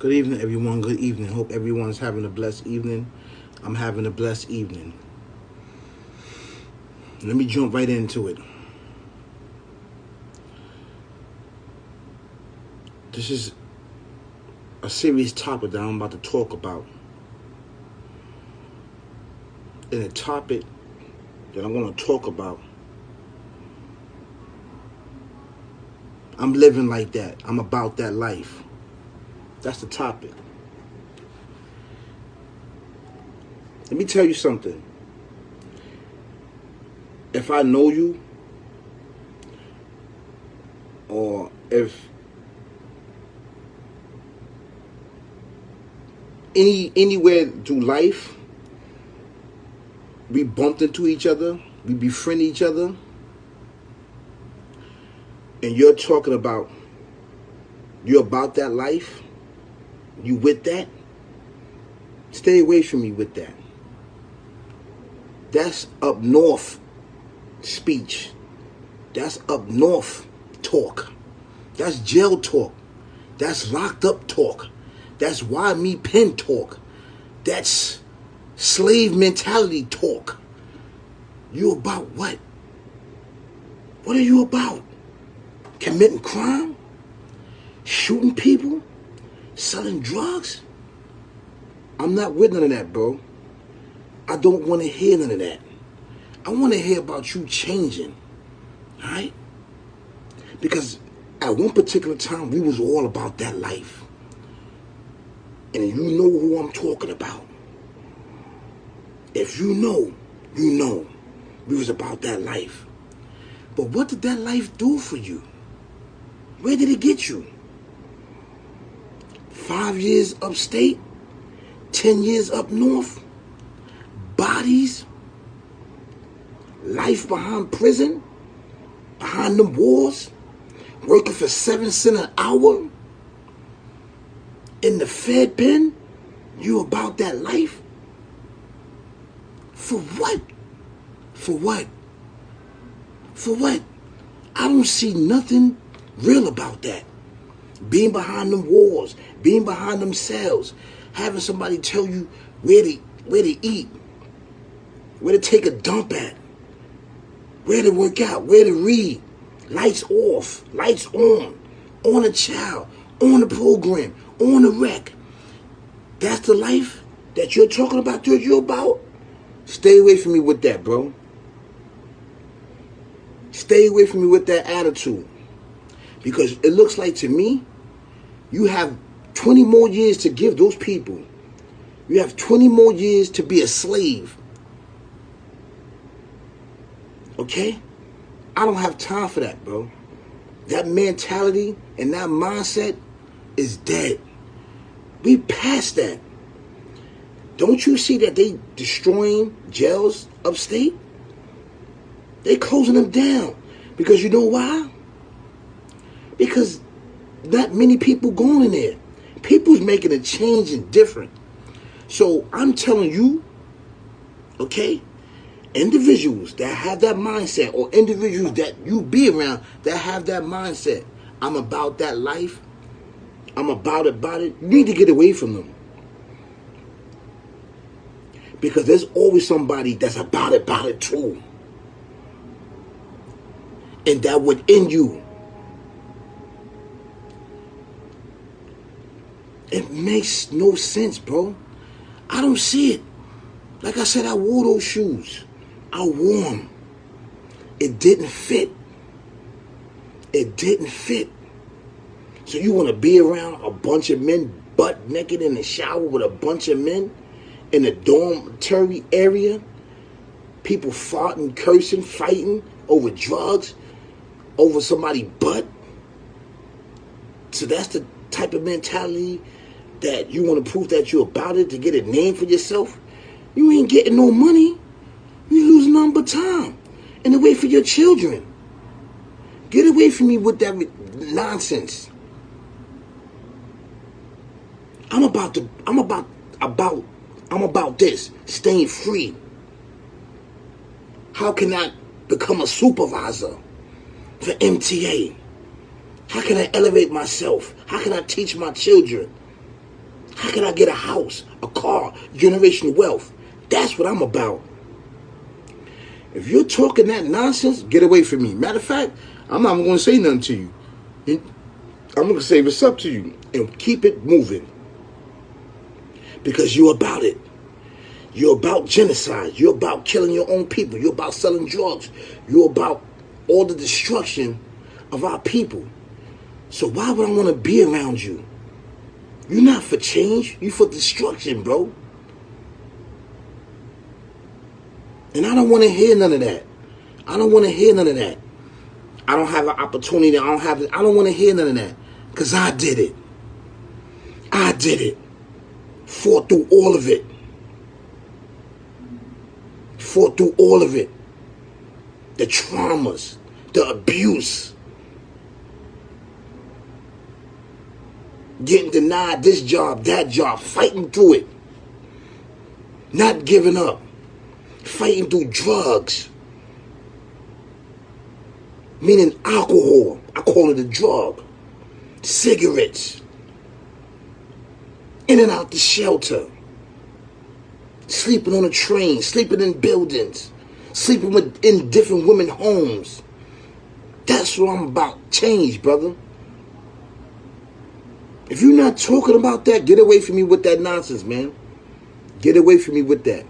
Good evening, everyone. Good evening. Hope everyone's having a blessed evening. I'm having a blessed evening. Let me jump right into it. This is a serious topic that I'm about to talk about. And the topic that I'm going to talk about, I'm living like that. I'm about that life. That's the topic. Let me tell you something. If I know you, or if anywhere through life we bumped into each other, we befriend each other, and you're talking about, you're about that life, you with that, stay away from me with that. That's up north speech. That's up north talk. That's jail talk. That's locked up talk. That's why me pen talk. That's slave mentality talk. You about what? What are you about? Committing crime? Shooting people? Selling drugs? I'm not with none of that, bro. I don't want to hear none of that. I want to hear about you changing. Alright? Because at one particular time, we was all about that life. And you know who I'm talking about. If you know, you know. We was about that life. But what did that life do for you? Where did it get you? 5 years upstate? 10 years up north? Bodies? Life behind prison? Behind them walls? Working for 7 cents an hour? In the Fed pen? You about that life? For what? For what? For what? I don't see nothing real about that. Being behind them walls, being behind them cells, having somebody tell you where to eat, where to take a dump at, where to work out, where to read, lights off, lights on a child, on the program, on the rec. That's the life that you're talking about, that you're about? Stay away from me with that, bro. Stay away from me with that attitude. Because it looks like to me, you have 20 more years to give those people. You have 20 more years to be a slave. Okay? I don't have time for that, bro. That mentality and that mindset is dead. We past that. Don't you see that they destroying jails upstate? They closing them down. Because you know why? Because not many people going in there. People's making a change and different. So I'm telling you, okay, individuals that have that mindset, or individuals that you be around that have that mindset, I'm about that life, I'm about it, you need to get away from them. Because there's always somebody that's about it too. And that would end you. It makes no sense, bro. I don't see it. Like I said, I wore those shoes. I wore them. It didn't fit. It didn't fit. So you want to be around a bunch of men butt naked in the shower with a bunch of men in the dormitory area? People farting, cursing, fighting over drugs, over somebody's butt? So that's the type of mentality that you want to prove that you're about it, to get a name for yourself? You ain't getting no money. You losing nothing but time. And away for your children. Get away from me with that nonsense. I'm about this, staying free. How can I become a supervisor for MTA? How can I elevate myself? How can I teach my children? How can I get a house, a car, generational wealth? That's what I'm about. If you're talking that nonsense, get away from me. Matter of fact, I'm not even going to say nothing to you. I'm going to say what's up to you and keep it moving. Because you're about it. You're about genocide. You're about killing your own people. You're about selling drugs. You're about all the destruction of our people. So why would I want to be around you? You're not for change. You're for destruction, bro. And I don't want to hear none of that. I don't want to hear none of that. I don't have an opportunity. I don't want to hear none of that. Because I did it. I did it. Fought through all of it. Fought through all of it. The traumas. The abuse. Getting denied this job, that job. Fighting through it. Not giving up. Fighting through drugs. Meaning alcohol. I call it a drug. Cigarettes. In and out the shelter. Sleeping on a train. Sleeping in buildings. Sleeping in different women's homes. That's what I'm about. Change, brother. If you're not talking about that, get away from me with that nonsense, man. Get away from me with that.